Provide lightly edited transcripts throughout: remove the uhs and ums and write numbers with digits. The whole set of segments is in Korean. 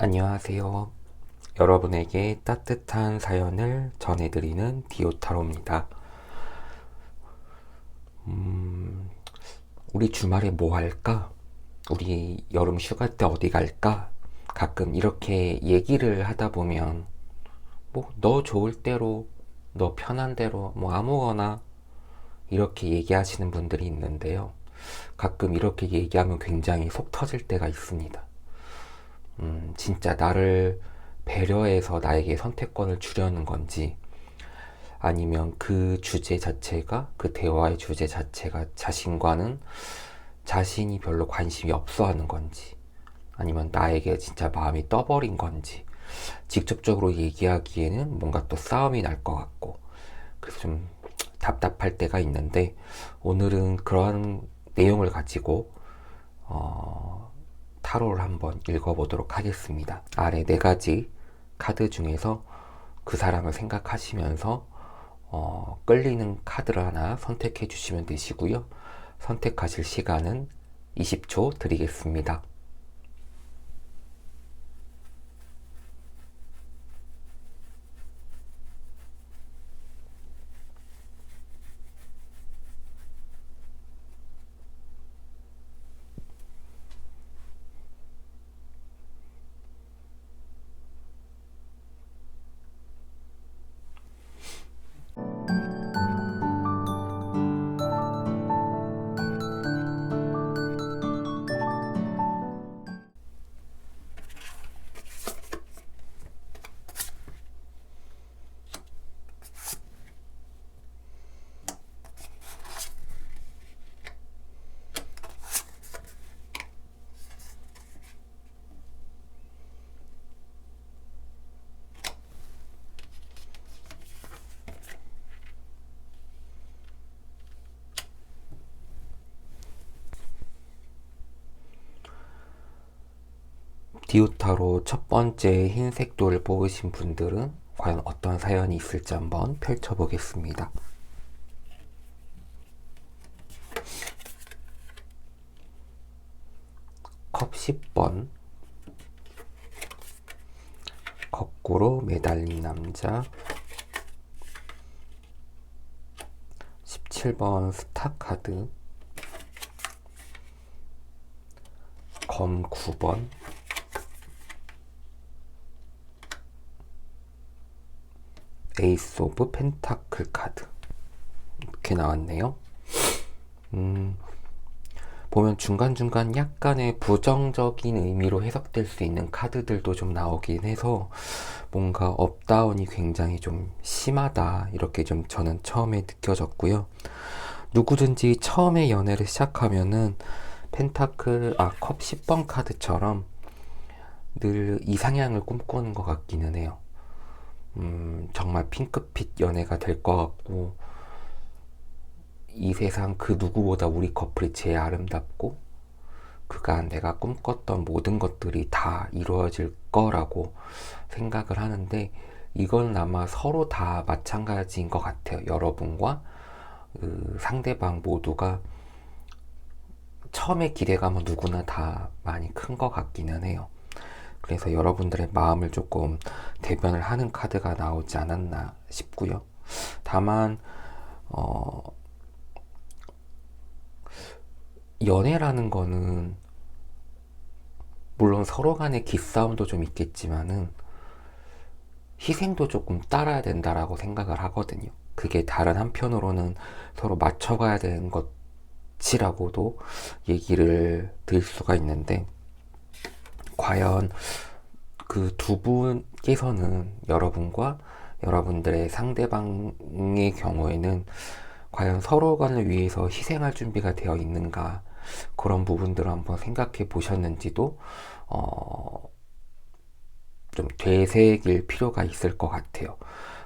안녕하세요. 여러분에게 따뜻한 사연을 전해드리는 디오타로입니다. 우리 주말에 뭐 할까? 우리 여름 휴가 때 어디 갈까? 가끔 이렇게 얘기를 하다 보면 너 좋을 대로, 너 편한 대로, 아무거나 이렇게 얘기하시는 분들이 있는데요. 가끔 이렇게 얘기하면 굉장히 속 터질 때가 있습니다. 진짜 나를 배려해서 나에게 선택권을 주려는 건지, 아니면 그 주제 자체가, 그 대화의 주제 자체가 자신이 별로 관심이 없어 하는 건지, 아니면 나에게 진짜 마음이 떠버린 건지, 직접적으로 얘기하기에는 뭔가 또 싸움이 날 것 같고, 그래서 좀 답답할 때가 있는데, 오늘은 그런 내용을 가지고, 타로를 한번 읽어보도록 하겠습니다. 아래 네 가지 카드 중에서 그 사람을 생각하시면서 끌리는 카드를 하나 선택해 주시면 되시고요. 선택하실 시간은 20초 드리겠습니다. 디오타로 첫 번째 흰색 돌을 뽑으신 분들은 과연 어떤 사연이 있을지 한번 펼쳐보겠습니다. 컵 10번, 거꾸로 매달린 남자, 17번 스타카드, 검 9번, 에이스 오브 펜타클 카드, 이렇게 나왔네요. 보면 중간중간 약간의 부정적인 의미로 해석될 수 있는 카드들도 좀 나오긴 해서 뭔가 업다운이 굉장히 좀 심하다, 이렇게 좀 저는 처음에 느껴졌고요. 누구든지 처음에 연애를 시작하면은 컵 10번 카드처럼 늘 이상향을 꿈꾸는 것 같기는 해요. 정말 핑크빛 연애가 될 것 같고, 이 세상 그 누구보다 우리 커플이 제일 아름답고, 그간 내가 꿈꿨던 모든 것들이 다 이루어질 거라고 생각을 하는데, 이건 아마 서로 다 마찬가지인 것 같아요. 여러분과 그 상대방 모두가 처음에 기대감은 누구나 다 많이 큰 것 같기는 해요. 그래서 여러분들의 마음을 조금 대변을 하는 카드가 나오지 않았나 싶고요. 다만 연애라는 거는 물론 서로 간의 기싸움도 좀 있겠지만은 희생도 조금 따라야 된다라고 생각을 하거든요. 그게 다른 한편으로는 서로 맞춰가야 되는 것이라고도 얘기를 드릴 수가 있는데, 과연 그 두 분께서는 여러분과 여러분들의 상대방의 경우에는 과연 서로 간을 위해서 희생할 준비가 되어 있는가, 그런 부분들을 한번 생각해 보셨는지도 좀 되새길 필요가 있을 것 같아요.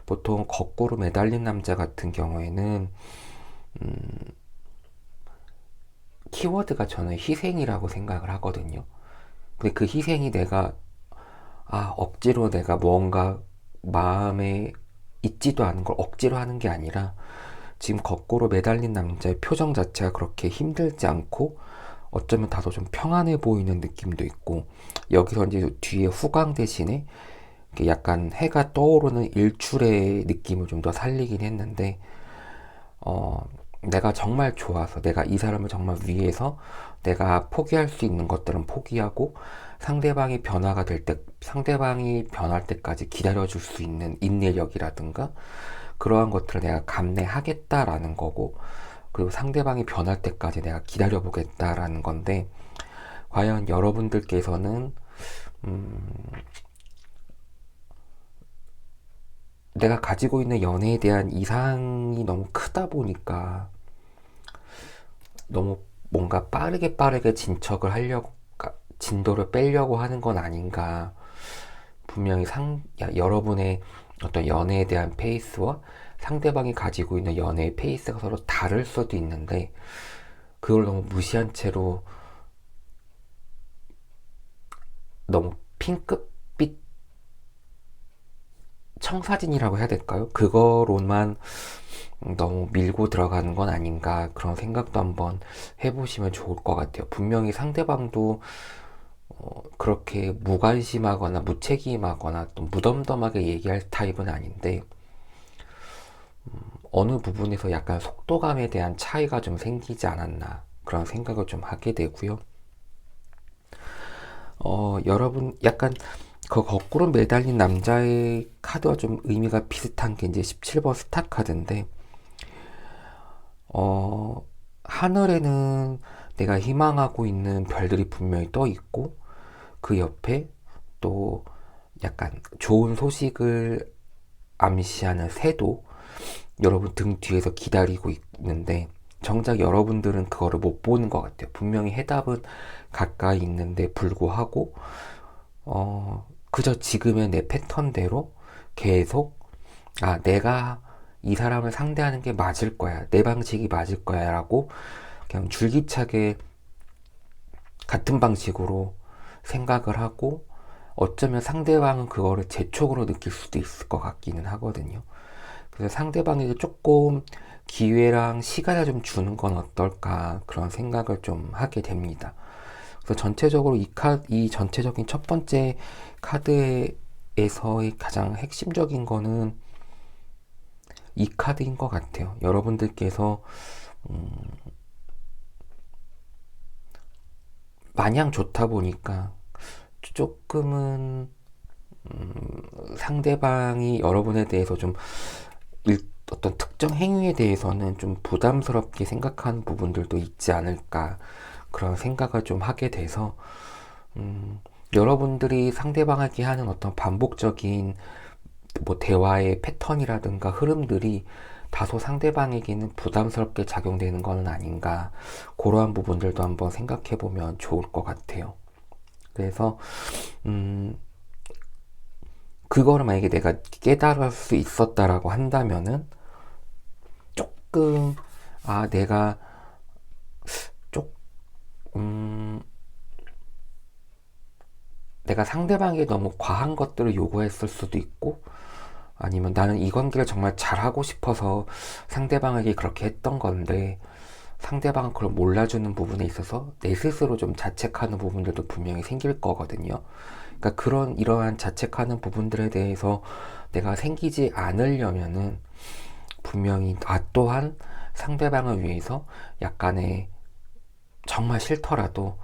보통 거꾸로 매달린 남자 같은 경우에는 키워드가 저는 희생이라고 생각을 하거든요. 근데 그 희생이 억지로 내가 무언가 마음에 있지도 않은 걸 억지로 하는 게 아니라, 지금 거꾸로 매달린 남자의 표정 자체가 그렇게 힘들지 않고 어쩌면 다소 좀 평안해 보이는 느낌도 있고, 여기서 이제 뒤에 후광 대신에 이렇게 약간 해가 떠오르는 일출의 느낌을 좀 더 살리긴 했는데, 어, 내가 정말 좋아서, 내가 이 사람을 정말 위해서 내가 포기할 수 있는 것들은 포기하고, 상대방이 변할 때까지 기다려줄 수 있는 인내력이라든가, 그러한 것들을 내가 감내하겠다라는 거고, 그리고 상대방이 변할 때까지 내가 기다려보겠다라는 건데, 과연 여러분들께서는, 음, 내가 가지고 있는 연애에 대한 이상이 너무 크다 보니까, 너무 뭔가 빠르게 진도를 빼려고 하는 건 아닌가. 분명히 여러분의 어떤 연애에 대한 페이스와 상대방이 가지고 있는 연애의 페이스가 서로 다를 수도 있는데, 그걸 너무 무시한 채로 너무 핑크빛 청사진이라고 해야 될까요? 그거로만 너무 밀고 들어가는 건 아닌가, 그런 생각도 한번 해보시면 좋을 것 같아요. 분명히 상대방도 그렇게 무관심하거나 무책임하거나 또 무덤덤하게 얘기할 타입은 아닌데, 어느 부분에서 약간 속도감에 대한 차이가 좀 생기지 않았나, 그런 생각을 좀 하게 되고요. 여러분 약간 그 거꾸로 매달린 남자의 카드와 좀 의미가 비슷한 게 이제 17번 스타 카드인데, 하늘에는 내가 희망하고 있는 별들이 분명히 떠 있고, 그 옆에 또 약간 좋은 소식을 암시하는 새도 여러분 등 뒤에서 기다리고 있는데, 정작 여러분들은 그거를 못 보는 것 같아요. 분명히 해답은 가까이 있는데 불구하고 그저 지금의 내 패턴대로 계속, 내가 이 사람을 상대하는 게 맞을 거야, 내 방식이 맞을 거야 라고 그냥 줄기차게 같은 방식으로 생각을 하고, 어쩌면 상대방은 그거를 재촉으로 느낄 수도 있을 것 같기는 하거든요. 그래서 상대방에게 조금 기회랑 시간을 좀 주는 건 어떨까, 그런 생각을 좀 하게 됩니다. 그래서 전체적으로 이 전체적인 첫 번째 카드에서의 가장 핵심적인 거는 이 카드인 것 같아요. 여러분들께서 마냥 좋다 보니까 조금은 상대방이 여러분에 대해서 좀 어떤 특정 행위에 대해서는 좀 부담스럽게 생각하는 부분들도 있지 않을까, 그런 생각을 좀 하게 돼서, 여러분들이 상대방에게 하는 어떤 반복적인 뭐 대화의 패턴이라든가 흐름들이 다소 상대방에게는 부담스럽게 작용되는 것은 아닌가, 그러한 부분들도 한번 생각해 보면 좋을 것 같아요. 그래서 그거를 만약에 내가 깨달을 수 있었다라고 한다면은 조금, 내가 음, 내가 상대방에게 너무 과한 것들을 요구했을 수도 있고, 아니면 나는 이 관계를 정말 잘하고 싶어서 상대방에게 그렇게 했던 건데, 상대방은 그걸 몰라주는 부분에 있어서 내 스스로 좀 자책하는 부분들도 분명히 생길 거거든요. 그러니까 이러한 자책하는 부분들에 대해서 내가 생기지 않으려면은, 분명히 나 또한 상대방을 위해서 약간의, 정말 싫더라도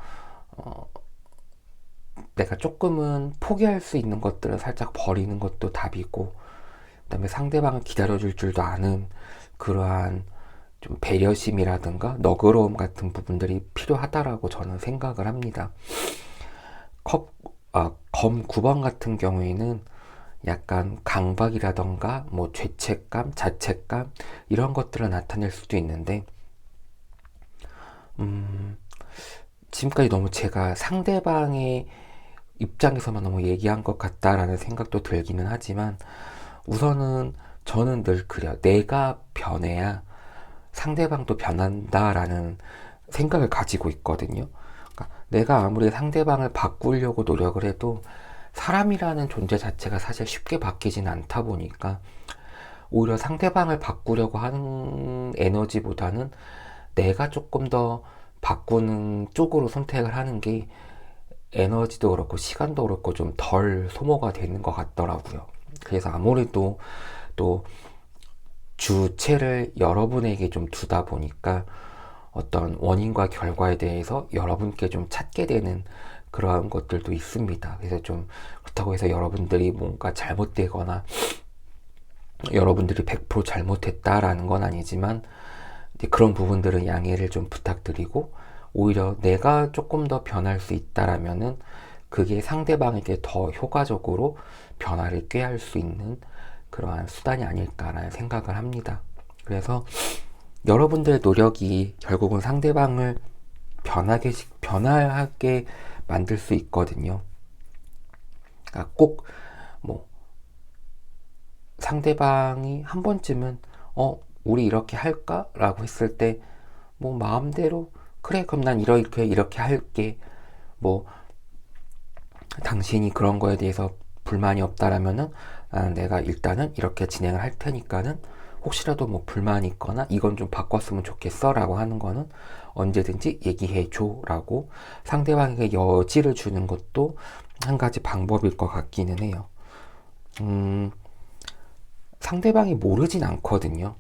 내가 조금은 포기할 수 있는 것들을 살짝 버리는 것도 답이고, 그 다음에 상대방을 기다려줄 줄도 아는 그러한 좀 배려심이라든가 너그러움 같은 부분들이 필요하다라고 저는 생각을 합니다. 검 9번 같은 경우에는 약간 강박이라던가 뭐 죄책감, 자책감, 이런 것들을 나타낼 수도 있는데, 지금까지 너무 제가 상대방의 입장에서만 너무 얘기한 것 같다라는 생각도 들기는 하지만, 우선은 저는 늘 그래요. 내가 변해야 상대방도 변한다라는 생각을 가지고 있거든요. 그러니까 내가 아무리 상대방을 바꾸려고 노력을 해도 사람이라는 존재 자체가 사실 쉽게 바뀌진 않다 보니까, 오히려 상대방을 바꾸려고 하는 에너지보다는 내가 조금 더 바꾸는 쪽으로 선택을 하는 게 에너지도 그렇고 시간도 그렇고 좀 덜 소모가 되는 것 같더라고요. 그래서 아무래도 또 주체를 여러분에게 좀 두다 보니까 어떤 원인과 결과에 대해서 여러분께 좀 찾게 되는 그러한 것들도 있습니다. 그래서 좀 그렇다고 해서 여러분들이 뭔가 잘못되거나 여러분들이 100% 잘못했다라는 건 아니지만 이제 그런 부분들은 양해를 좀 부탁드리고, 오히려 내가 조금 더 변할 수 있다라면은 그게 상대방에게 더 효과적으로 변화를 꾀할 수 있는 그러한 수단이 아닐까라는 생각을 합니다. 그래서 여러분들의 노력이 결국은 상대방을 변화하게 만들 수 있거든요. 그러니까 꼭 뭐 상대방이 한 번쯤은 우리 이렇게 할까? 라고 했을 때 뭐 마음대로 그래 그럼 난 이렇게 할게, 뭐 당신이 그런 거에 대해서 불만이 없다라면은 내가 일단은 이렇게 진행을 할 테니까는 혹시라도 뭐 불만이 있거나 이건 좀 바꿨으면 좋겠어 라고 하는 거는 언제든지 얘기해 줘 라고 상대방에게 여지를 주는 것도 한 가지 방법일 것 같기는 해요. 상대방이 모르진 않거든요.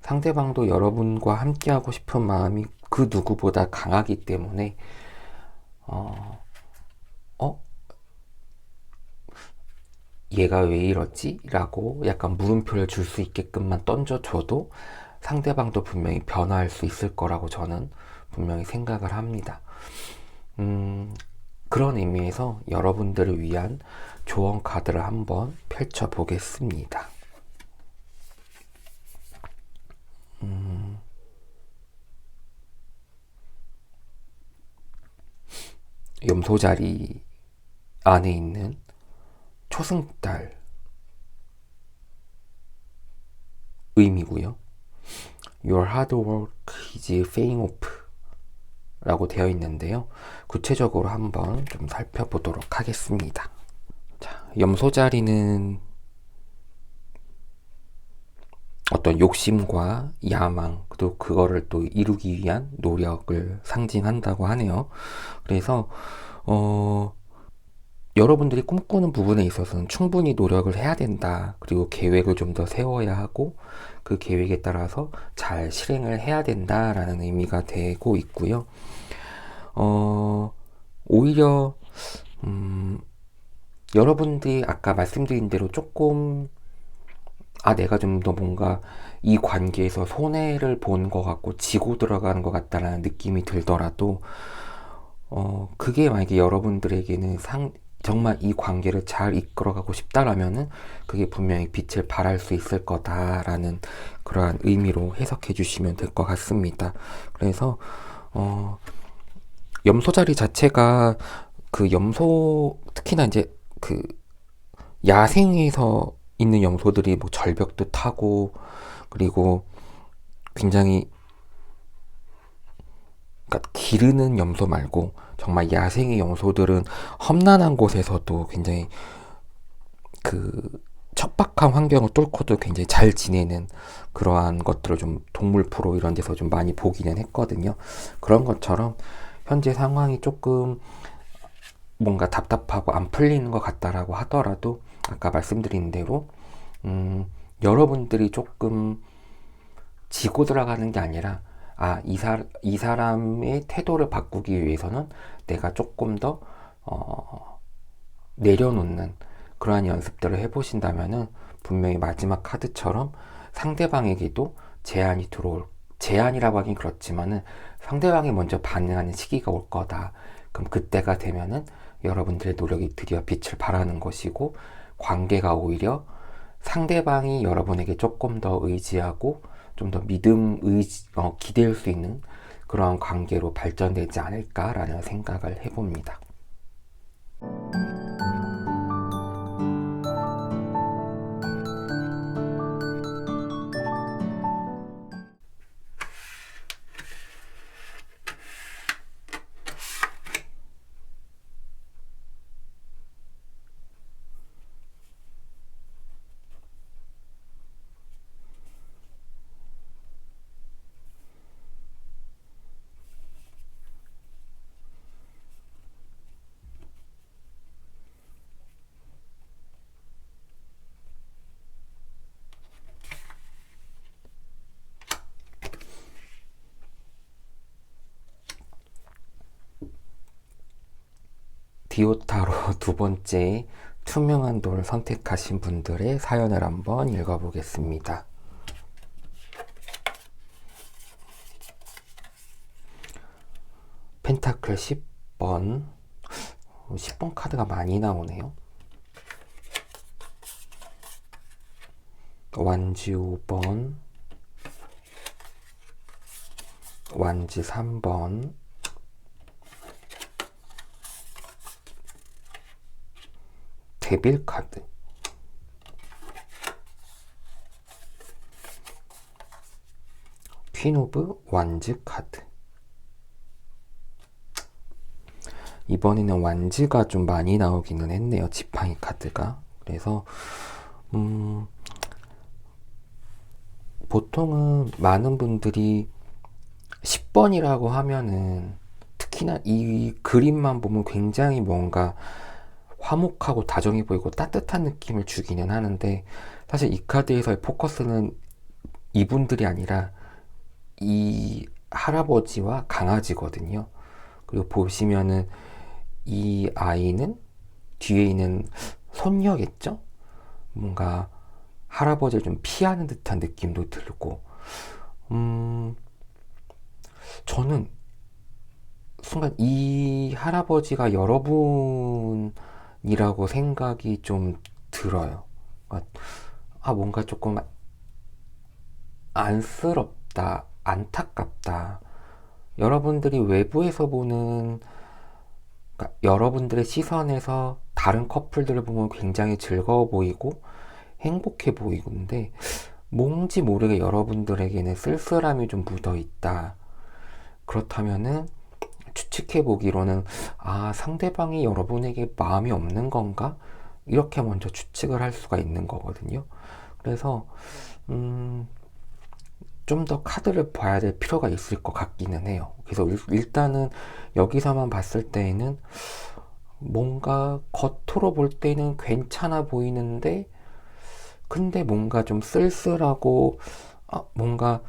상대방도 여러분과 함께하고 싶은 마음이 그 누구보다 강하기 때문에 어? 얘가 왜 이러지? 라고 약간 물음표를 줄 수 있게끔만 던져줘도 상대방도 분명히 변화할 수 있을 거라고 저는 분명히 생각을 합니다. 그런 의미에서 여러분들을 위한 조언 카드를 한번 펼쳐 보겠습니다. 염소자리 안에 있는 초승달 의미고요. Your hard work is paying off 라고 되어 있는데요. 구체적으로 한번 좀 살펴보도록 하겠습니다. 자, 염소자리는 어떤 욕심과 야망, 또 그거를 또 이루기 위한 노력을 상징한다고 하네요. 그래서 여러분들이 꿈꾸는 부분에 있어서는 충분히 노력을 해야 된다. 그리고 계획을 좀 더 세워야 하고 그 계획에 따라서 잘 실행을 해야 된다라는 의미가 되고 있고요. 오히려 여러분들이 아까 말씀드린 대로 조금 내가 좀 더 뭔가 이 관계에서 손해를 본 것 같고 지고 들어가는 것 같다라는 느낌이 들더라도 그게 만약에 여러분들에게는 정말 이 관계를 잘 이끌어가고 싶다라면은 그게 분명히 빛을 발할 수 있을 거다라는 그러한 의미로 해석해 주시면 될 것 같습니다. 그래서 염소 자리 자체가 그 염소, 특히나 이제 그 야생에서 있는 염소들이 뭐 절벽도 타고 그리고 굉장히, 그러니까 기르는 염소 말고 정말 야생의 염소들은 험난한 곳에서도 굉장히 그 척박한 환경을 뚫고도 굉장히 잘 지내는 그러한 것들을 좀 동물 프로 이런 데서 좀 많이 보기는 했거든요. 그런 것처럼 현재 상황이 조금 뭔가 답답하고 안 풀리는 것 같다라고 하더라도 아까 말씀드린 대로 여러분들이 조금 지고 들어가는 게 아니라 이 사람의 태도를 바꾸기 위해서는 내가 조금 더 내려놓는 그러한 연습들을 해보신다면은 분명히 마지막 카드처럼 상대방에게도 제안이라고 하긴 그렇지만은 상대방이 먼저 반응하는 시기가 올 거다. 그럼 그때가 되면은 여러분들의 노력이 드디어 빛을 발하는 것이고, 관계가 오히려 상대방이 여러분에게 조금 더 의지하고 좀 더 기댈 수 있는 그러한 관계로 발전되지 않을까라는 생각을 해봅니다. 디오타로 두 번째 투명한 돌을 선택하신 분들의 사연을 한번 읽어보겠습니다. 펜타클 10번. 10번 카드가 많이 나오네요. 완지 5번, 완지 3번, 데빌 카드, 퀸 오브 완즈 카드. 이번에는 완즈가 좀 많이 나오기는 했네요. 지팡이 카드가. 그래서 보통은 많은 분들이 10번이라고 하면은, 특히나 이 그림만 보면 굉장히 뭔가 화목하고 다정해 보이고 따뜻한 느낌을 주기는 하는데, 사실 이 카드에서의 포커스는 이분들이 아니라 이 할아버지와 강아지거든요. 그리고 보시면은 이 아이는 뒤에 있는 손녀겠죠? 뭔가 할아버지를 좀 피하는 듯한 느낌도 들고, 저는 순간 이 할아버지가 여러분이라고 생각이 좀 들어요. 뭔가 조금 안쓰럽다, 안타깝다. 여러분들이 외부에서 보는, 그러니까 여러분들의 시선에서 다른 커플들을 보면 굉장히 즐거워 보이고 행복해 보이는데, 뭔지 모르게 여러분들에게는 쓸쓸함이 좀 묻어 있다. 그렇다면은 추측해 보기로는, 상대방이 여러분에게 마음이 없는 건가? 이렇게 먼저 추측을 할 수가 있는 거거든요. 그래서 좀 더 카드를 봐야 될 필요가 있을 것 같기는 해요. 그래서 일단은 여기서만 봤을 때에는 뭔가 겉으로 볼 때는 괜찮아 보이는데, 근데 뭔가 좀 쓸쓸하고, 뭔가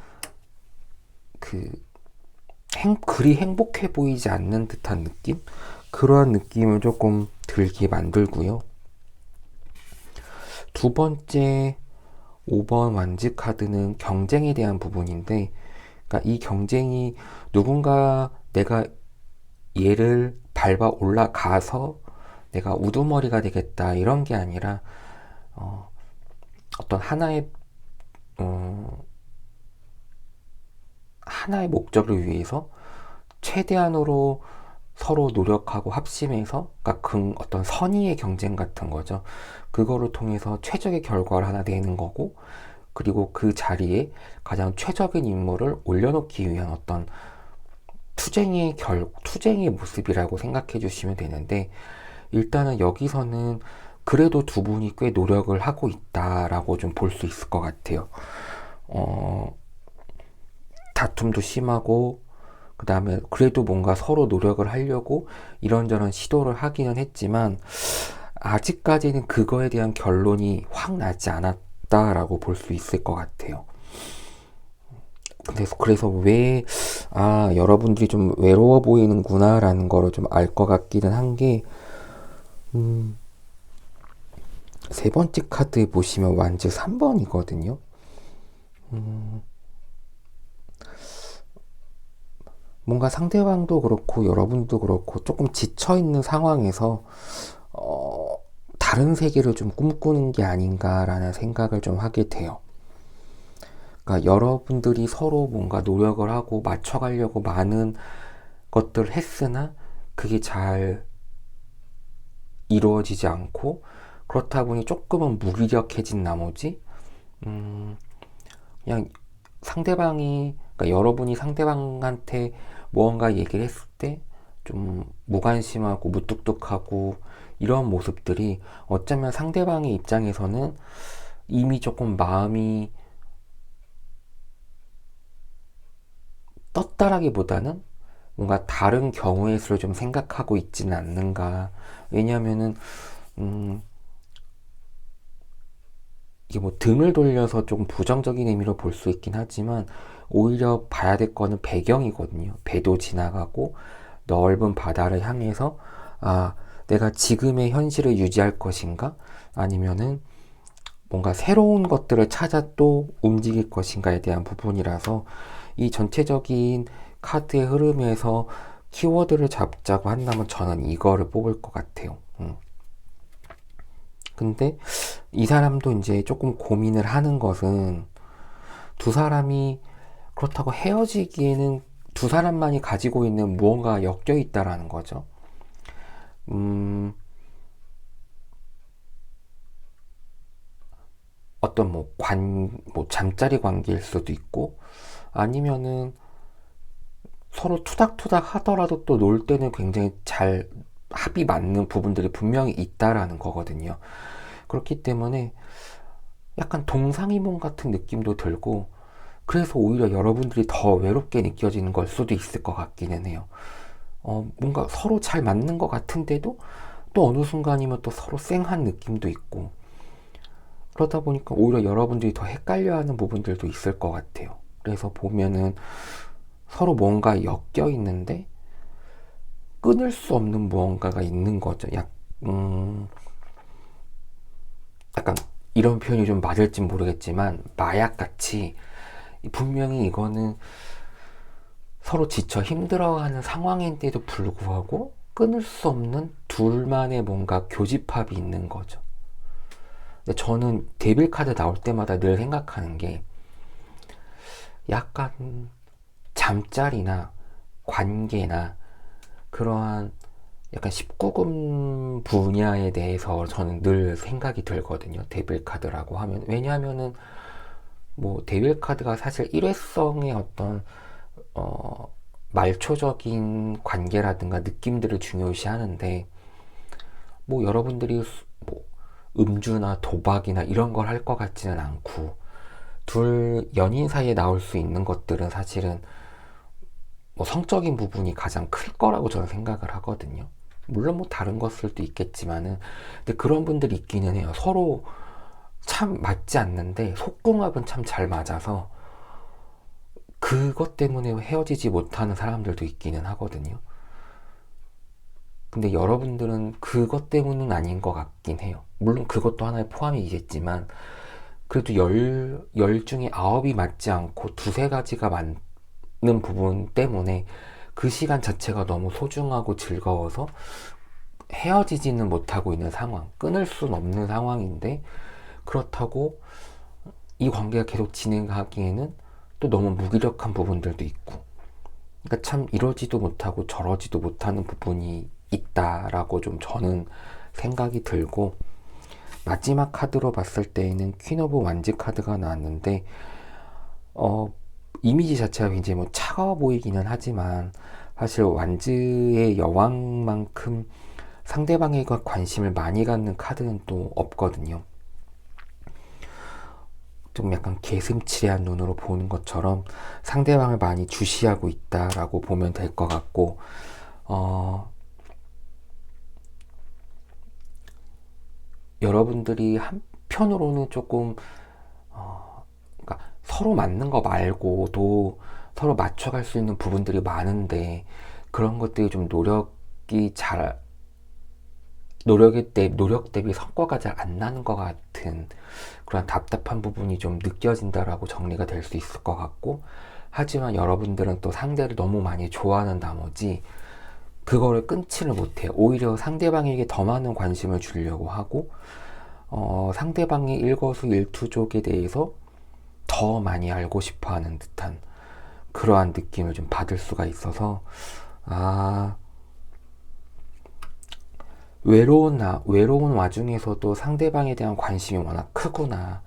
그리 행복해 보이지 않는 듯한 느낌? 그러한 느낌을 조금 들게 만들고요. 두 번째 5번 완지 카드는 경쟁에 대한 부분인데, 그러니까 이 경쟁이 누군가 내가 얘를 밟아 올라가서 내가 우두머리가 되겠다 이런 게 아니라, 어떤 하나의 목적을 위해서 최대한으로 서로 노력하고 합심해서, 그러니까 어떤 선의의 경쟁 같은 거죠. 그거를 통해서 최적의 결과를 하나 내는 거고, 그리고 그 자리에 가장 최적인 인물을 올려놓기 위한 어떤 투쟁의 모습이라고 생각해 주시면 되는데, 일단은 여기서는 그래도 두 분이 꽤 노력을 하고 있다라고 좀 볼 수 있을 것 같아요. 다툼도 심하고, 그 다음에 그래도 뭔가 서로 노력을 하려고 이런저런 시도를 하기는 했지만, 아직까지는 그거에 대한 결론이 확 나지 않았다라고 볼 수 있을 것 같아요. 그래서 왜, 여러분들이 좀 외로워 보이는구나 라는 거를 좀 알 것 같기는 한 게, 세 번째 카드에 보시면 완즈 3번이거든요. 뭔가 상대방도 그렇고 여러분도 그렇고 조금 지쳐있는 상황에서 다른 세계를 좀 꿈꾸는 게 아닌가라는 생각을 좀 하게 돼요. 그러니까 여러분들이 서로 뭔가 노력을 하고 맞춰가려고 많은 것들을 했으나 그게 잘 이루어지지 않고, 그렇다 보니 조금은 무기력해진 나머지 그냥 그러니까 여러분이 상대방한테 무언가 얘기를 했을 때 좀 무관심하고 무뚝뚝하고 이런 모습들이, 어쩌면 상대방의 입장에서는 이미 조금 마음이 떴다라기보다는 뭔가 다른 경우의 수를 좀 생각하고 있지는 않는가. 왜냐면은 이게 뭐 등을 돌려서 조금 부정적인 의미로 볼 수 있긴 하지만, 오히려 봐야 될 거는 배경이거든요. 배도 지나가고 넓은 바다를 향해서 내가 지금의 현실을 유지할 것인가? 아니면은 뭔가 새로운 것들을 찾아 또 움직일 것인가에 대한 부분이라서 이 전체적인 카드의 흐름에서 키워드를 잡자고 한다면 저는 이거를 뽑을 것 같아요. 근데 이 사람도 이제 조금 고민을 하는 것은 두 사람이 그렇다고 헤어지기에는 두 사람만이 가지고 있는 무언가 엮여 있다라는 거죠. 어떤 뭐 잠자리 관계일 수도 있고, 아니면은 서로 투닥투닥 하더라도 또 놀 때는 굉장히 잘 합이 맞는 부분들이 분명히 있다라는 거거든요. 그렇기 때문에 약간 동상이몽 같은 느낌도 들고, 그래서 오히려 여러분들이 더 외롭게 느껴지는 걸 수도 있을 것 같기는 해요. 뭔가 서로 잘 맞는 것 같은데도 또 어느 순간이면 또 서로 쌩한 느낌도 있고, 그러다 보니까 오히려 여러분들이 더 헷갈려하는 부분들도 있을 것 같아요. 그래서 보면은 서로 뭔가 엮여 있는데 끊을 수 없는 무언가가 있는 거죠. 약간 이런 표현이 좀 맞을지 모르겠지만 마약같이 분명히 이거는 서로 지쳐 힘들어하는 상황인데도 불구하고 끊을 수 없는 둘만의 뭔가 교집합이 있는 거죠. 근데 저는 데빌 카드 나올 때마다 늘 생각하는 게 약간 잠자리나 관계나 그러한 약간 19금 분야에 대해서 저는 늘 생각이 들거든요. 데빌 카드라고 하면. 왜냐하면은 뭐 데빌 카드가 사실 일회성의 어떤 말초적인 관계라든가 느낌들을 중요시 하는데, 뭐 여러분들이 뭐 음주나 도박이나 이런 걸 할 것 같지는 않고, 둘 연인 사이에 나올 수 있는 것들은 사실은 뭐 성적인 부분이 가장 클 거라고 저는 생각을 하거든요. 물론 뭐 다른 것들도 있겠지만은, 근데 그런 분들이 있기는 해요. 서로 참 맞지 않는데 속궁합은 참 잘 맞아서 그것 때문에 헤어지지 못하는 사람들도 있기는 하거든요. 근데 여러분들은 그것 때문은 아닌 것 같긴 해요. 물론 그것도 하나의 포함이겠지만, 그래도 열 중에 9이 맞지 않고 두세 가지가 맞는 부분 때문에 그 시간 자체가 너무 소중하고 즐거워서 헤어지지는 못하고 있는 상황, 끊을 수는 없는 상황인데, 그렇다고 이 관계가 계속 진행하기에는 또 너무 무기력한 부분들도 있고, 그러니까 참 이러지도 못하고 저러지도 못하는 부분이 있다라고 좀 저는 생각이 들고, 마지막 카드로 봤을 때에는 퀸 오브 완즈 카드가 나왔는데, 어, 이미지 자체가 굉장히 뭐 차가워 보이기는 하지만 사실 완즈의 여왕만큼 상대방에 관심을 많이 갖는 카드는 또 없거든요. 좀 약간 개슴츠레한 눈으로 보는 것처럼 상대방을 많이 주시하고 있다라고 보면 될 것 같고, 여러분들이 한편으로는 조금 그러니까 서로 맞는 거 말고도 서로 맞춰갈 수 있는 부분들이 많은데, 그런 것들이 좀 노력 대비 성과가 잘 안 나는 것 같은 그런 답답한 부분이 좀 느껴진다라고 정리가 될 수 있을 것 같고, 하지만 여러분들은 또 상대를 너무 많이 좋아하는 나머지 그거를 끊지를 못해요. 오히려 상대방에게 더 많은 관심을 주려고 하고, 상대방의 일거수일투족에 대해서 더 많이 알고 싶어 하는 듯한 그러한 느낌을 좀 받을 수가 있어서, 아, 외로운 와중에서도 상대방에 대한 관심이 워낙 크구나.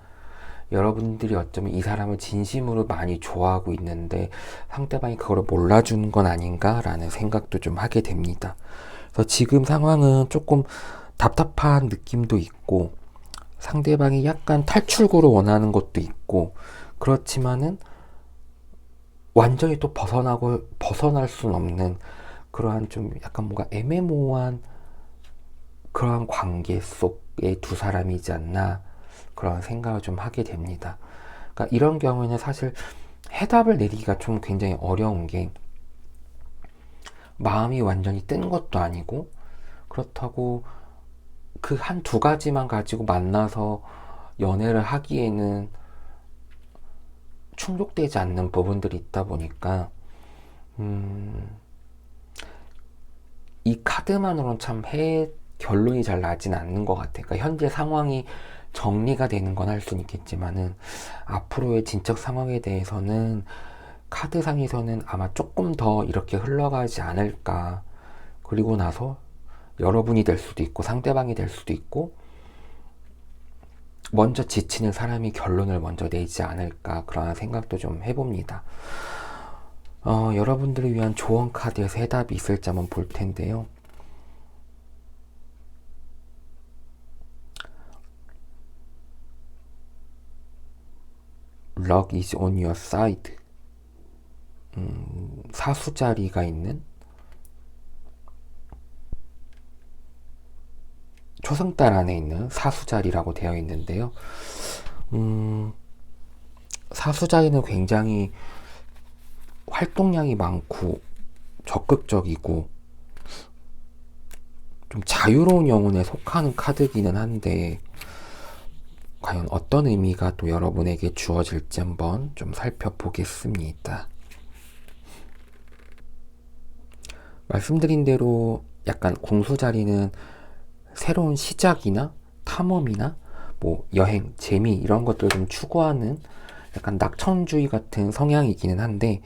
여러분들이 어쩌면 이 사람을 진심으로 많이 좋아하고 있는데 상대방이 그걸 몰라주는 건 아닌가라는 생각도 좀 하게 됩니다. 그래서 지금 상황은 조금 답답한 느낌도 있고, 상대방이 약간 탈출구를 원하는 것도 있고, 그렇지만은 완전히 또 벗어날 수는 없는 그러한 좀 약간 뭔가 애매모호한 그러한 관계 속의 두 사람이지 않나, 그런 생각을 좀 하게 됩니다. 그러니까 이런 경우에는 사실 해답을 내리기가 좀 굉장히 어려운 게, 마음이 완전히 뜬 것도 아니고 그렇다고 그 한 두 가지만 가지고 만나서 연애를 하기에는 충족되지 않는 부분들이 있다 보니까 이 카드만으로는 참 결론이 잘 나진 않는 것 같아요. 그러니까 현재 상황이 정리가 되는 건 할 수는 있겠지만은 앞으로의 진척 상황에 대해서는 카드상에서는 아마 조금 더 이렇게 흘러가지 않을까. 그리고 나서 여러분이 될 수도 있고 상대방이 될 수도 있고 먼저 지치는 사람이 결론을 먼저 내지 않을까, 그런 생각도 좀 해봅니다. 여러분들을 위한 조언 카드에서 해답이 있을지 한번 볼 텐데요. Luck is on your side. 사수자리가 있는 초승달 안에 있는 사수자리라고 되어 있는데요. 사수자리는 굉장히 활동량이 많고 적극적이고 좀 자유로운 영혼에 속하는 카드기는 한데 과연 어떤 의미가 또 여러분에게 주어질지 한번 좀 살펴보겠습니다. 말씀드린 대로 약간 공수자리는 새로운 시작이나 탐험이나 뭐 여행, 재미 이런 것들을 좀 추구하는 약간 낙천주의 같은 성향이기는 한데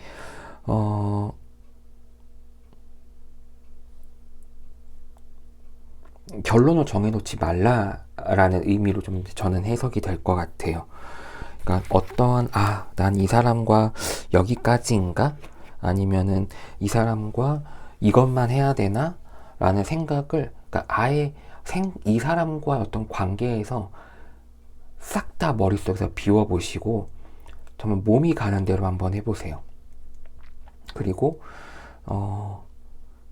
결론을 정해놓지 말라라는 의미로 좀 저는 해석이 될 것 같아요. 그러니까 어떠한 난 이 사람과 여기까지인가? 아니면은 이 사람과 이것만 해야 되나? 라는 생각을, 그러니까 아예 이 사람과 어떤 관계에서 싹 다 머릿속에서 비워보시고 정말 몸이 가는 대로 한번 해보세요. 그리고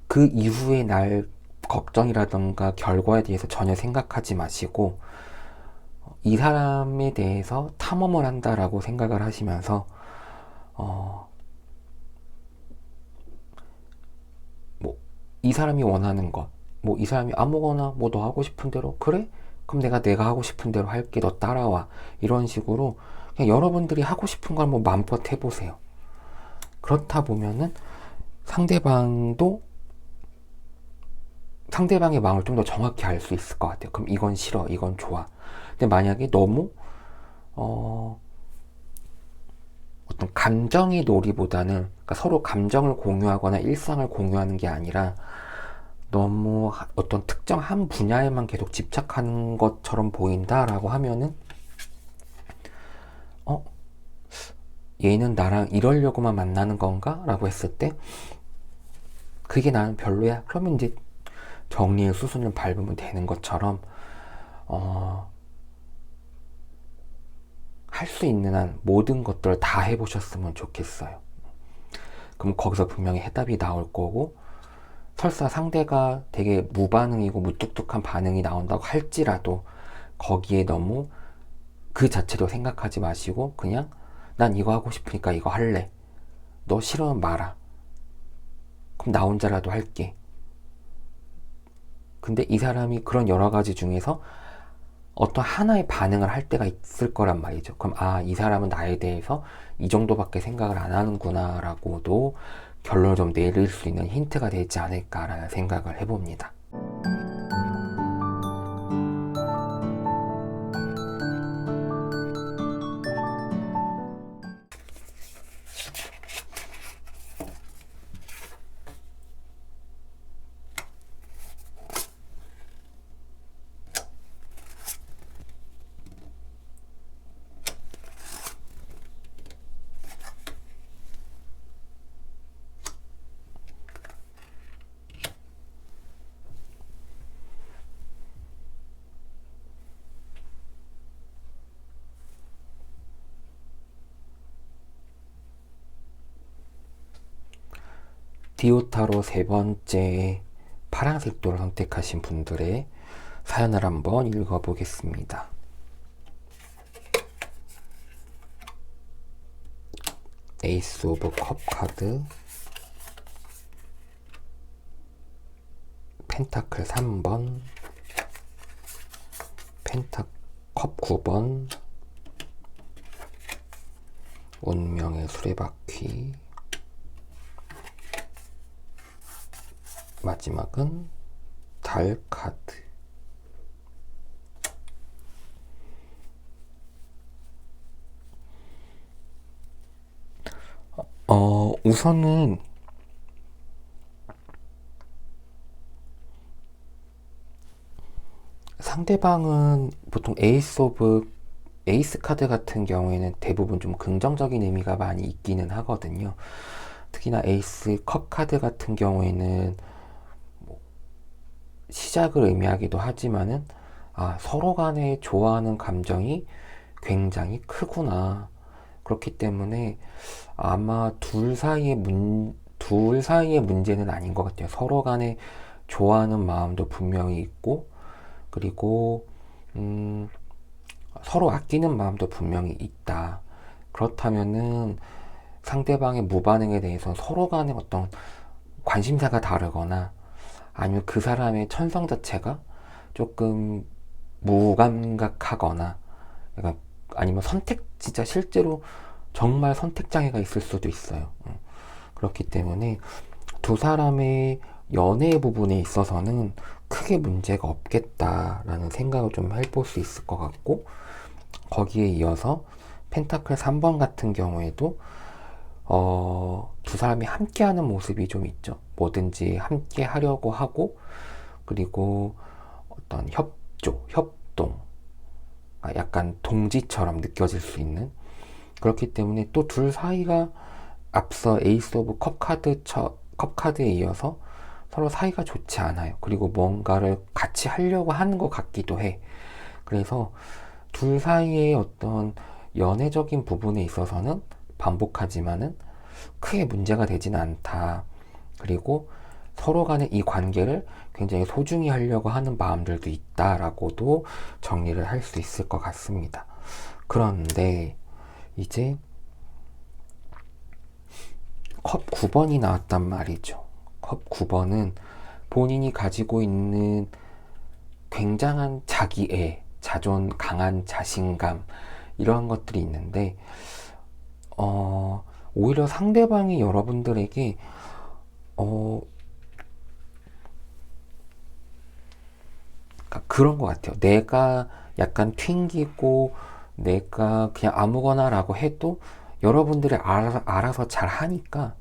그 이후에 날 걱정이라던가 결과에 대해서 전혀 생각하지 마시고 이 사람에 대해서 탐험을 한다라고 생각을 하시면서 뭐 이 사람이 원하는 것, 뭐 이 사람이 아무거나 뭐 너 하고 싶은 대로 그래? 그럼 내가 하고 싶은 대로 할게, 너 따라와, 이런 식으로 그냥 여러분들이 하고 싶은 걸 뭐 마음껏 해보세요. 그렇다 보면은 상대방의 마음을 좀 더 정확히 알 수 있을 것 같아요. 그럼 이건 싫어, 이건 좋아. 근데 만약에 너무 어떤 감정의 놀이보다는, 그러니까 서로 감정을 공유하거나 일상을 공유하는 게 아니라 너무 어떤 특정 한 분야에만 계속 집착하는 것처럼 보인다라고 하면은 얘는 나랑 이러려고만 만나는 건가? 라고 했을 때 그게 나는 별로야. 그러면 이제 정리의 수순을 밟으면 되는 것처럼 할 수 있는 한 모든 것들을 다 해보셨으면 좋겠어요. 그럼 거기서 분명히 해답이 나올 거고, 설사 상대가 되게 무반응이고 무뚝뚝한 반응이 나온다고 할지라도 거기에 너무 그 자체로 생각하지 마시고 그냥 난 이거 하고 싶으니까 이거 할래. 너 싫으면 말아. 그럼 나 혼자라도 할게. 근데 이 사람이 그런 여러 가지 중에서 어떤 하나의 반응을 할 때가 있을 거란 말이죠. 그럼 이 사람은 나에 대해서 이 정도밖에 생각을 안 하는구나 라고도 결론을 좀 내릴 수 있는 힌트가 되지 않을까라는 생각을 해봅니다. 디오타로 세 번째 파란색 도를 선택하신 분들의 사연을 한번 읽어보겠습니다. 에이스 오브 컵 카드, 펜타클 3번, 컵 9번, 운명의 수레바퀴, 마지막은 달 카드. 우선은 상대방은 보통 에이스 카드 같은 경우에는 대부분 좀 긍정적인 의미가 많이 있기는 하거든요. 특히나 에이스 컵 카드 같은 경우에는 뭐 시작을 의미하기도 하지만은 서로 간에 좋아하는 감정이 굉장히 크구나. 그렇기 때문에 아마 둘 사이의 문제는 아닌 것 같아요. 서로 간에 좋아하는 마음도 분명히 있고, 그리고 서로 아끼는 마음도 분명히 있다. 그렇다면은 상대방의 무반응에 대해서 서로 간에 어떤 관심사가 다르거나 아니면 그 사람의 천성 자체가 조금 무감각하거나 아니면 진짜 실제로 정말 선택 장애가 있을 수도 있어요. 그렇기 때문에 두 사람의 연애 부분에 있어서는 크게 문제가 없겠다라는 생각을 좀 해볼 수 있을 것 같고, 거기에 이어서 펜타클 3번 같은 경우에도 두 사람이 함께하는 모습이 좀 있죠. 뭐든지 함께 하려고 하고, 그리고 어떤 협동, 약간 동지처럼 느껴질 수 있는, 그렇기 때문에 또 둘 사이가 앞서 에이스 오브 컵 카드에 이어서 서로 사이가 좋지 않아요. 그리고 뭔가를 같이 하려고 하는 것 같기도 해. 그래서 둘 사이의 어떤 연애적인 부분에 있어서는 반복하지만은 크게 문제가 되지는 않다. 그리고 서로 간에 이 관계를 굉장히 소중히 하려고 하는 마음들도 있다라고도 정리를 할 수 있을 것 같습니다. 그런데 이제 컵 9번이 나왔단 말이죠. 컵 9번은 본인이 가지고 있는 굉장한 자기애, 강한 자신감, 이러한 것들이 있는데, 오히려 상대방이 여러분들에게, 그런 것 같아요. 내가 약간 튕기고, 내가 그냥 아무거나 라고 해도 여러분들이 알아서 잘 하니까,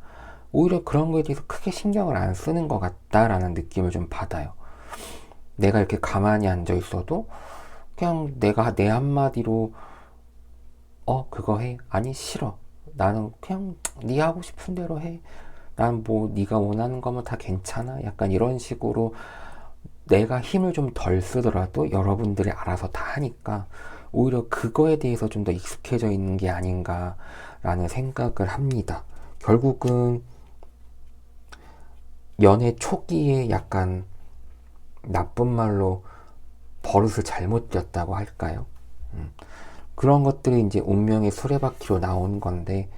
오히려 그런 거에 대해서 크게 신경을 안 쓰는 것 같다라는 느낌을 좀 받아요. 내가 이렇게 가만히 앉아 있어도 그냥 내가 내 한마디로 그거 해? 아니 싫어. 나는 그냥 네 하고 싶은 대로 해. 난 뭐 네가 원하는 거면 다 괜찮아. 약간 이런 식으로 내가 힘을 좀 덜 쓰더라도 여러분들이 알아서 다 하니까 오히려 그거에 대해서 좀 더 익숙해져 있는 게 아닌가라는 생각을 합니다. 결국은 연애 초기에 약간 나쁜 말로 버릇을 잘못 졌다고 할까요? 그런 것들이 이제 운명의 수레바퀴로 나온 건데,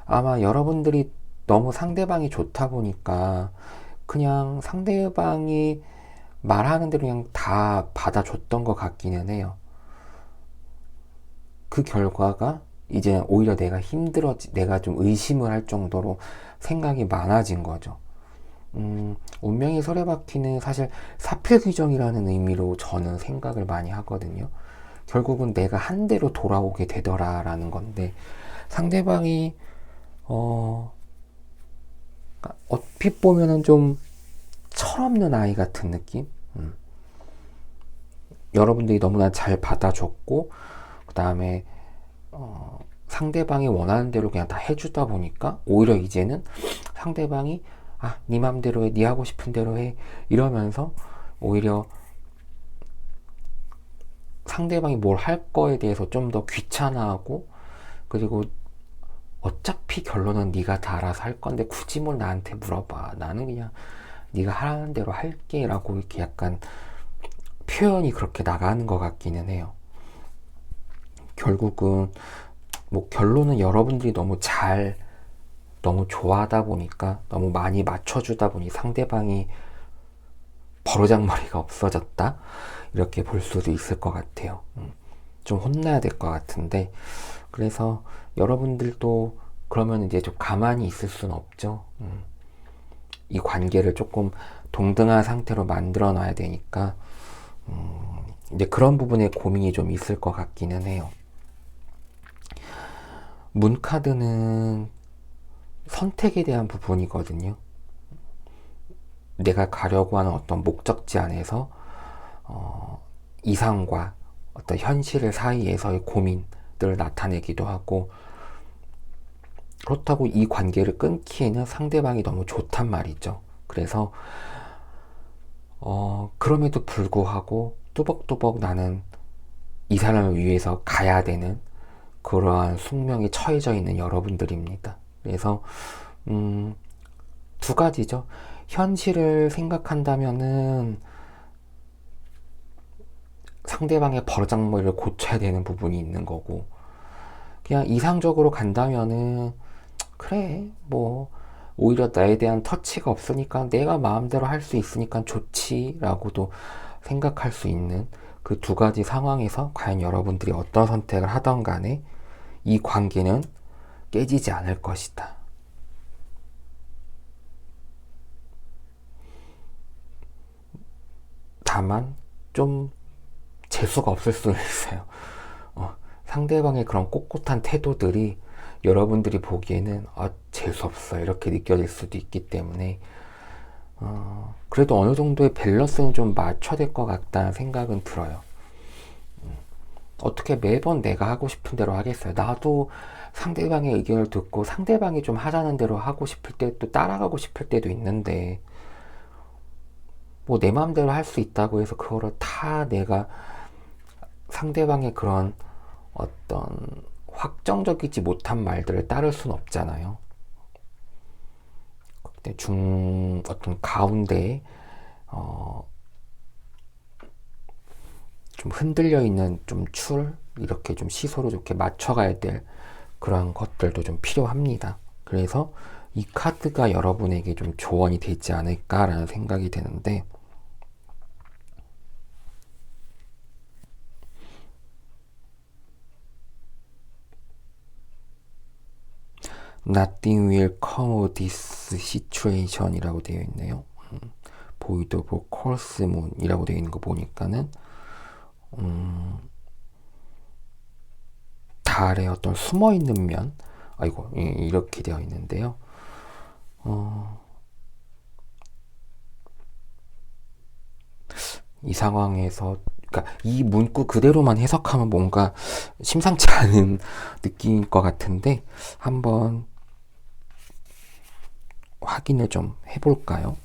아마 여러분들이 너무 상대방이 좋다 보니까 그냥 상대방이 말하는 대로 그냥 다 받아줬던 것 같기는 해요. 그 결과가 이제 오히려 내가 좀 의심을 할 정도로 생각이 많아진 거죠. 운명의 수레바퀴는 사실 사필귀정이라는 의미로 저는 생각을 많이 하거든요. 결국은 내가 한 대로 돌아오게 되더라라는 건데, 상대방이 얼핏 보면은 좀 철없는 아이 같은 느낌? 여러분들이 너무나 잘 받아줬고, 그 다음에 상대방이 원하는 대로 그냥 다 해주다 보니까 오히려 이제는 상대방이 네 맘대로 해, 네 하고 싶은 대로 해, 이러면서 오히려 상대방이 뭘 할 거에 대해서 좀 더 귀찮아하고, 그리고 어차피 결론은 네가 다 알아서 할 건데 굳이 뭘 나한테 물어봐. 나는 그냥 네가 하라는 대로 할게 라고 이렇게 약간 표현이 그렇게 나가는 것 같기는 해요. 결국은 뭐 결론은 여러분들이 너무 좋아하다 보니까, 너무 많이 맞춰주다 보니 상대방이 버르장머리가 없어졌다 이렇게 볼 수도 있을 것 같아요. 좀 혼나야 될 것 같은데, 그래서 여러분들도 그러면 이제 좀 가만히 있을 수는 없죠. 이 관계를 조금 동등한 상태로 만들어 놔야 되니까 이제 그런 부분에 고민이 좀 있을 것 같기는 해요. 문카드는 선택에 대한 부분이거든요. 내가 가려고 하는 어떤 목적지 안에서 이상과 어떤 현실 사이에서의 고민들을 나타내기도 하고, 그렇다고 이 관계를 끊기에는 상대방이 너무 좋단 말이죠. 그래서 그럼에도 불구하고 뚜벅뚜벅 나는 이 사람을 위해서 가야 되는 그러한 숙명에 처해져 있는 여러분들입니다. 그래서 두 가지죠. 현실을 생각한다면은 상대방의 버르장머리를 고쳐야 되는 부분이 있는 거고, 그냥 이상적으로 간다면은 그래 뭐 오히려 나에 대한 터치가 없으니까 내가 마음대로 할 수 있으니까 좋지 라고도 생각할 수 있는 그 두 가지 상황에서 과연 여러분들이 어떤 선택을 하던 간에 이 관계는 깨지지 않을 것이다. 다만 좀 재수가 없을 수는 있어요. 상대방의 그런 꼿꼿한 태도들이 여러분들이 보기에는 재수없어 이렇게 느껴질 수도 있기 때문에 그래도 어느 정도의 밸런스는 좀 맞춰야 될 것 같다는 생각은 들어요. 어떻게 매번 내가 하고 싶은 대로 하겠어요. 나도 상대방의 의견을 듣고 상대방이 좀 하자는 대로 하고 싶을 때 또 따라가고 싶을 때도 있는데, 뭐 내 마음대로 할 수 있다고 해서 그거를 다 내가 상대방의 그런 어떤 확정적이지 못한 말들을 따를 수는 없잖아요. 어떤 가운데에 좀 흔들려 있는 좀 이렇게 좀 시소로 이렇게 맞춰가야 될 그런 것들도 좀 필요합니다. 그래서 이 카드가 여러분에게 좀 조언이 되지 않을까라는 생각이 드는데, Nothing will come of this situation 이라고 되어 있네요. Void of course moon 이라고 되어 있는 거 보니까는 달의 어떤 숨어있는 면, 아이고 이렇게 되어 있는데요. 이 상황에서, 그러니까 이 문구 그대로만 해석하면 뭔가 심상치 않은 느낌일 것 같은데 한번 확인을 좀 해볼까요?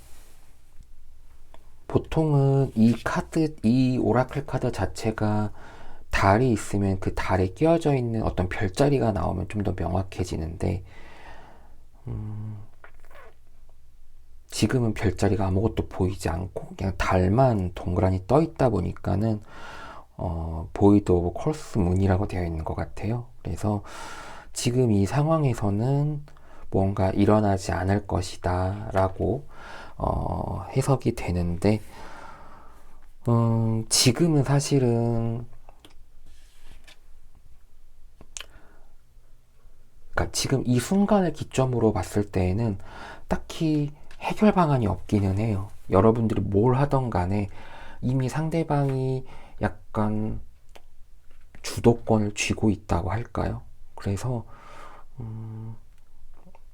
보통은 이 오라클 카드 자체가 달이 있으면 그 달에 끼워져 있는 어떤 별자리가 나오면 좀 더 명확해지는데, 지금은 별자리가 아무것도 보이지 않고 그냥 달만 동그라니 떠 있다 보니까는 보이드 오브 콜스 문이라고 되어 있는 것 같아요. 그래서 지금 이 상황에서는 뭔가 일어나지 않을 것이다 라고 해석이 되는데, 지금은 사실은, 그러니까 지금 이 순간을 기점으로 봤을 때에는 딱히 해결 방안이 없기는 해요. 여러분들이 뭘 하던 간에 이미 상대방이 약간 주도권을 쥐고 있다고 할까요? 그래서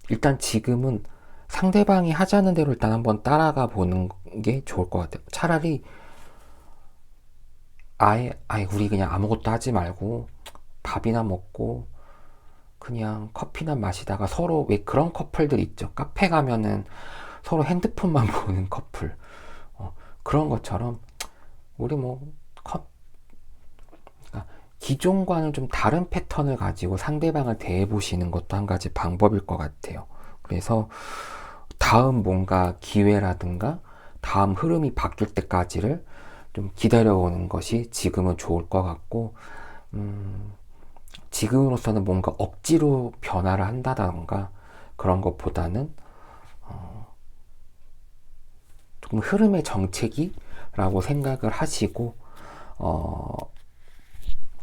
일단 지금은 상대방이 하자는 대로 일단 한번 따라가 보는 게 좋을 것 같아요. 차라리 아예 우리 그냥 아무것도 하지 말고 밥이나 먹고 그냥 커피나 마시다가 서로, 왜 그런 커플들 있죠. 카페 가면은 서로 핸드폰만 보는 커플. 그런 것처럼 우리 뭐 그러니까 기존과는 좀 다른 패턴을 가지고 상대방을 대해보시는 것도 한 가지 방법일 것 같아요. 그래서 다음 뭔가 기회라든가 다음 흐름이 바뀔 때까지를 좀 기다려오는 것이 지금은 좋을 것 같고, 지금으로서는 뭔가 억지로 변화를 한다던가 그런 것보다는 조금 흐름의 정체기라고 생각을 하시고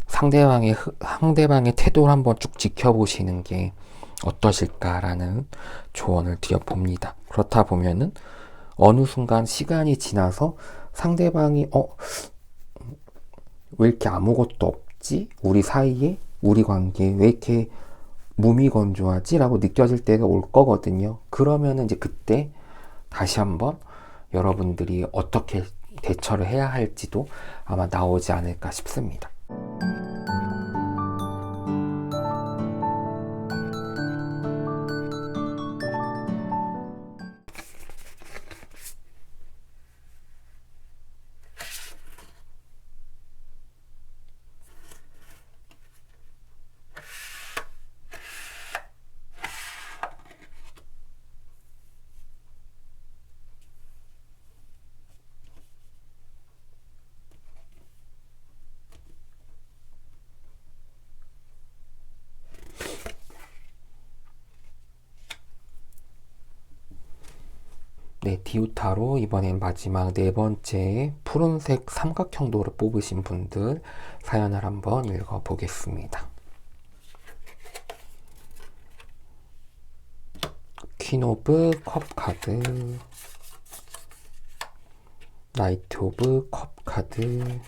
상대방의 태도를 한번 쭉 지켜보시는 게 어떠실까라는 조언을 드려봅니다. 그렇다 보면은 어느 순간 시간이 지나서 상대방이 왜 이렇게 아무것도 없지? 우리 사이에 우리 관계에 왜 이렇게 무미건조하지? 라고 느껴질 때가 올 거거든요. 그러면은 이제 그때 다시 한번 여러분들이 어떻게 대처를 해야 할지도 아마 나오지 않을까 싶습니다. 네, 디오타로 이번엔 마지막 네 번째 푸른색 삼각형도를 뽑으신 분들 사연을 한번 읽어보겠습니다. 퀸 오브 컵 카드, 나이트 오브 컵 카드,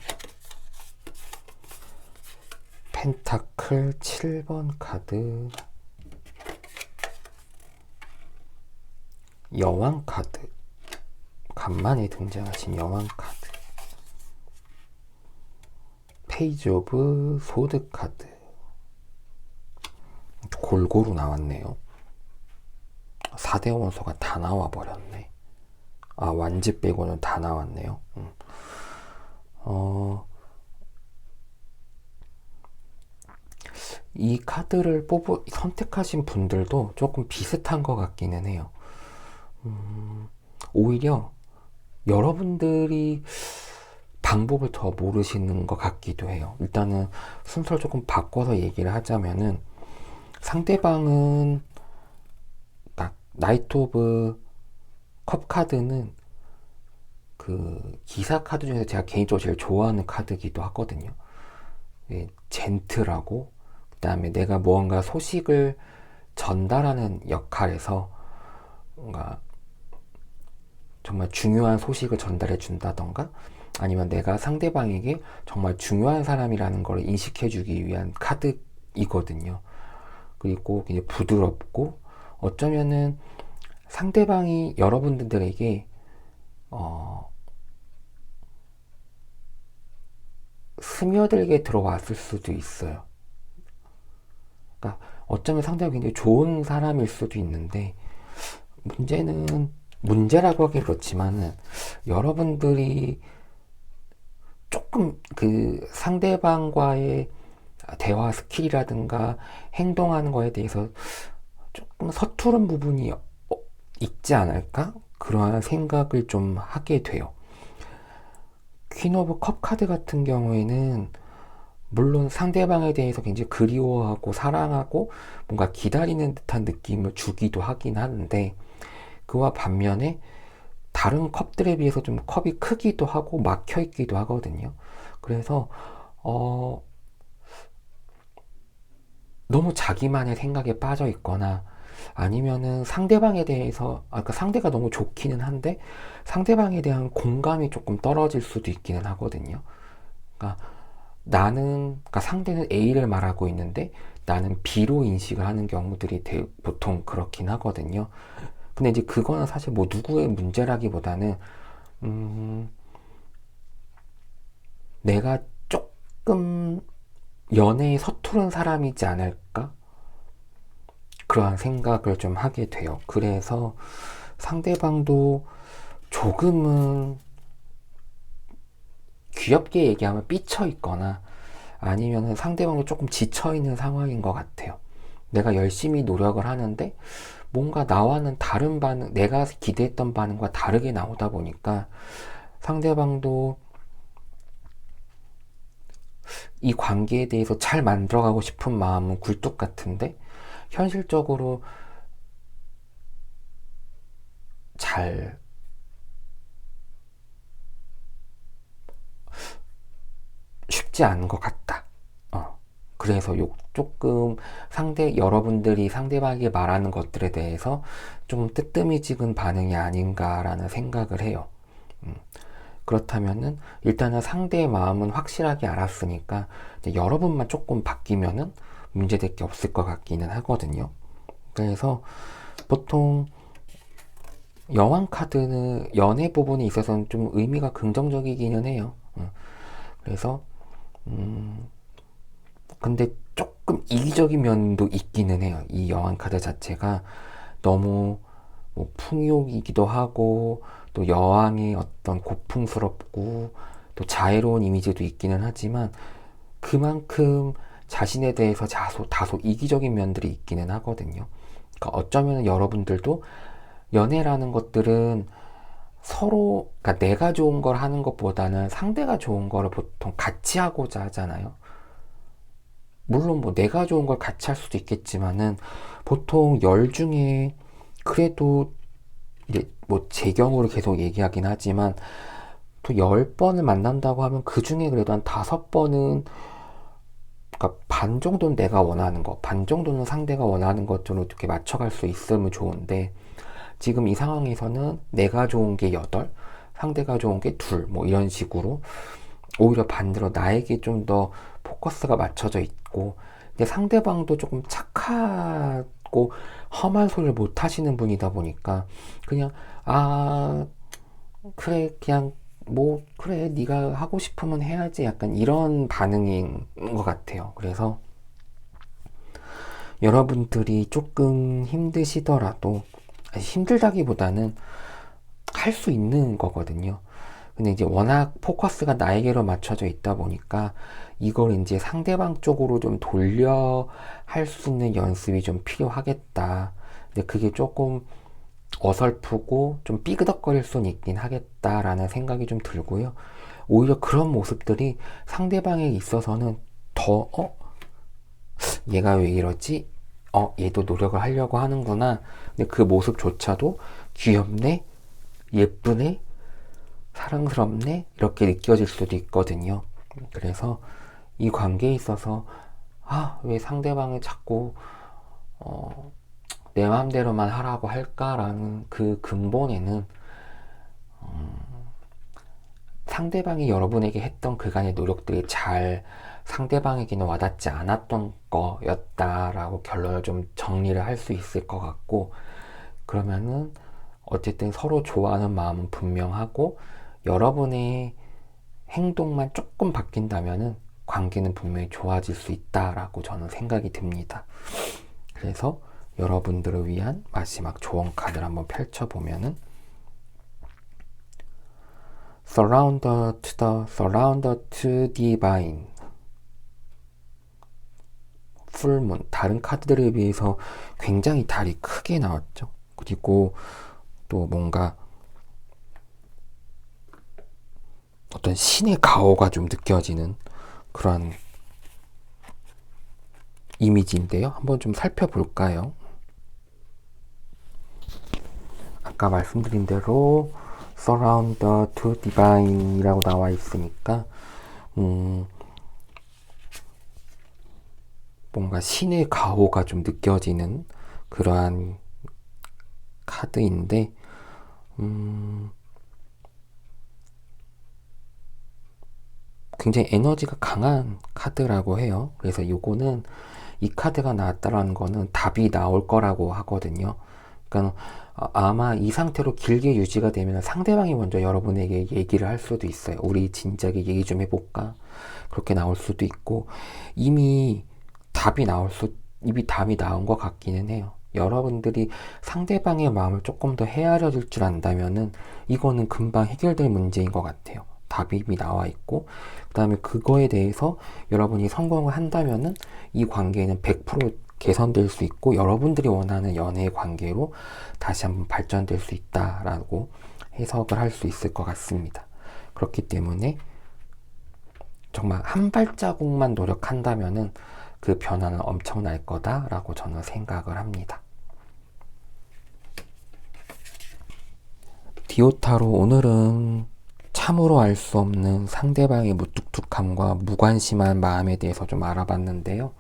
펜타클 7번 카드, 여왕 카드, 간만에 등장하신 여왕 카드, 페이지 오브 소드 카드, 골고루 나왔네요. 4대 원소가 다 나와버렸네. 완지 빼고는 다 나왔네요. 이 카드를 선택하신 분들도 조금 비슷한 것 같기는 해요. 오히려 여러분들이 방법을 더 모르시는 것 같기도 해요. 일단은 순서를 조금 바꿔서 얘기를 하자면은 상대방은 나이트 오브 컵 카드는 그 기사 카드 중에서 제가 개인적으로 제일 좋아하는 카드기도 하거든요. 젠틀하고 그 다음에 내가 무언가 소식을 전달하는 역할에서 뭔가 정말 중요한 소식을 전달해 준다던가 아니면 내가 상대방에게 정말 중요한 사람이라는 걸 인식해 주기 위한 카드이거든요. 그리고 이제 부드럽고 어쩌면은 상대방이 여러분들에게 스며들게 들어왔을 수도 있어요. 그러니까 어쩌면 상대가 굉장히 좋은 사람일 수도 있는데 문제라고 하긴 그렇지만은 여러분들이 조금 그 상대방과의 대화 스킬이라든가 행동하는 거에 대해서 조금 서투른 부분이 있지 않을까? 그러한 생각을 좀 하게 돼요. 퀸 오브 컵 카드 같은 경우에는 물론 상대방에 대해서 굉장히 그리워하고 사랑하고 뭔가 기다리는 듯한 느낌을 주기도 하긴 하는데 그와 반면에 다른 컵들에 비해서 좀 컵이 크기도 하고 막혀 있기도 하거든요. 그래서 너무 자기만의 생각에 빠져 있거나 아니면은 상대방에 대해서 그러니까 상대가 너무 좋기는 한데 상대방에 대한 공감이 조금 떨어질 수도 있기는 하거든요. 그러니까 그러니까 상대는 A를 말하고 있는데 나는 B로 인식을 하는 경우들이 보통 그렇긴 하거든요. 근데 이제 그거는 사실 뭐 누구의 문제라기보다는 내가 조금 연애에 서투른 사람이지 않을까? 그러한 생각을 좀 하게 돼요. 그래서 상대방도 조금은 귀엽게 얘기하면 삐쳐 있거나 아니면 상대방도 조금 지쳐 있는 상황인 것 같아요. 내가 열심히 노력을 하는데 뭔가 나와는 다른 반응, 내가 기대했던 반응과 다르게 나오다 보니까 상대방도 이 관계에 대해서 잘 만들어가고 싶은 마음은 굴뚝 같은데 현실적으로 잘 쉽지 않은 것 같다. 그래서 조금 여러분들이 상대방에게 말하는 것들에 대해서 좀 뜨뜨미지근 반응이 아닌가라는 생각을 해요. 그렇다면은 일단은 상대의 마음은 확실하게 알았으니까 이제 여러분만 조금 바뀌면은 문제될 게 없을 것 같기는 하거든요. 그래서 보통 여왕 카드는 연애 부분에 있어서는 좀 의미가 긍정적이기는 해요. 그래서 근데 조금 이기적인 면도 있기는 해요. 이 여왕 카드 자체가 너무 뭐 풍요이기도 하고 또 여왕의 어떤 고풍스럽고 또 자애로운 이미지도 있기는 하지만 그만큼 자신에 대해서 다소 이기적인 면들이 있기는 하거든요. 그러니까 어쩌면 여러분들도 연애라는 것들은 서로, 그러니까 내가 좋은 걸 하는 것보다는 상대가 좋은 거를 보통 같이 하고자 하잖아요. 물론 뭐 내가 좋은 걸 같이 할 수도 있겠지만은 보통 열 중에 그래도 이제 뭐 제 경우를 계속 얘기하긴 하지만 또 10번을 만난다고 하면 그 중에 그래도 한 5번은 그러니까 반 정도는 내가 원하는 거, 반 정도는 상대가 원하는 것처럼 이렇게 맞춰갈 수 있으면 좋은데 지금 이 상황에서는 내가 좋은 게 8, 상대가 좋은 게 2, 뭐 이런 식으로 오히려 반대로 나에게 좀 더 포커스가 맞춰져 있고 근데 상대방도 조금 착하고 험한 소리를 못 하시는 분이다 보니까 그냥 그래 그냥 뭐 그래 네가 하고 싶으면 해야지 약간 이런 반응인 것 같아요. 그래서 여러분들이 조금 힘드시더라도 힘들다기보다는 할 수 있는 거거든요. 근데 이제 워낙 포커스가 나에게로 맞춰져 있다 보니까 이걸 이제 상대방 쪽으로 좀 돌려 할 수 있는 연습이 좀 필요하겠다. 근데 그게 조금 어설프고 좀 삐그덕거릴 수는 있긴 하겠다라는 생각이 좀 들고요. 오히려 그런 모습들이 상대방에 있어서는 더, 얘가 왜 이러지? 얘도 노력을 하려고 하는구나. 근데 그 모습조차도 귀엽네? 예쁘네? 사랑스럽네? 이렇게 느껴질 수도 있거든요. 그래서 이 관계에 있어서 왜 상대방을 자꾸 내 마음대로만 하라고 할까라는 그 근본에는 상대방이 여러분에게 했던 그간의 노력들이 잘 상대방에게는 와닿지 않았던 거였다라고 결론을 좀 정리를 할 수 있을 것 같고 그러면은 어쨌든 서로 좋아하는 마음은 분명하고 여러분의 행동만 조금 바뀐다면은 관계는 분명히 좋아질 수 있다라고 저는 생각이 듭니다. 그래서 여러분들을 위한 마지막 조언 카드를 한번 펼쳐보면은 Surrender to divine 풀문 다른 카드들에 비해서 굉장히 달이 크게 나왔죠. 그리고 또 뭔가 어떤 신의 가호가 좀 느껴지는 그런 이미지인데요. 한번 좀 살펴볼까요? 아까 말씀드린 대로 Surrender to Divine이라고 나와 있으니까 뭔가 신의 가호가 좀 느껴지는 그러한 카드인데 굉장히 에너지가 강한 카드라고 해요. 그래서 요거는 이 카드가 나왔다라는 거는 답이 나올 거라고 하거든요. 그러니까 아마 이 상태로 길게 유지가 되면 상대방이 먼저 여러분에게 얘기를 할 수도 있어요. 우리 진작에 얘기 좀 해볼까? 그렇게 나올 수도 있고 이미 답이 나온 것 같기는 해요. 여러분들이 상대방의 마음을 조금 더 헤아려 줄 줄 안다면은 이거는 금방 해결될 문제인 것 같아요. 답이 이미 나와 있고 그 다음에 그거에 대해서 여러분이 성공을 한다면은 이 관계는 100% 개선될 수 있고 여러분들이 원하는 연애의 관계로 다시 한번 발전될 수 있다라고 해석을 할 수 있을 것 같습니다. 그렇기 때문에 정말 한 발자국만 노력한다면은 그 변화는 엄청날 거다라고 저는 생각을 합니다. 디오타로 오늘은 참으로 알 수 없는 상대방의 무뚝뚝함과 무관심한 마음에 대해서 좀 알아봤는데요.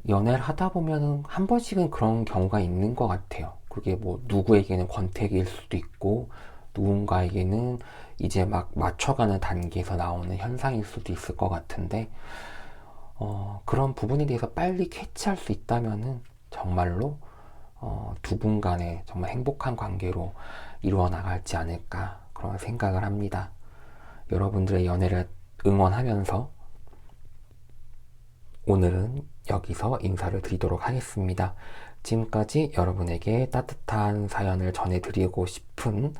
연애를 하다 보면은 한 번씩은 그런 경우가 있는 것 같아요. 그게 뭐 누구에게는 권태기일 수도 있고 누군가에게는 이제 막 맞춰가는 단계에서 나오는 현상일 수도 있을 것 같은데 그런 부분에 대해서 빨리 캐치할 수 있다면은 정말로 두 분 간에 정말 행복한 관계로 이루어 나갈지 않을까 그런 생각을 합니다. 여러분들의 연애를 응원하면서 오늘은 여기서 인사를 드리도록 하겠습니다. 지금까지 여러분에게 따뜻한 사연을 전해드리고 싶은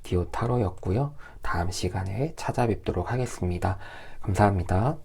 디오타로였고요. 다음 시간에 찾아뵙도록 하겠습니다. 감사합니다.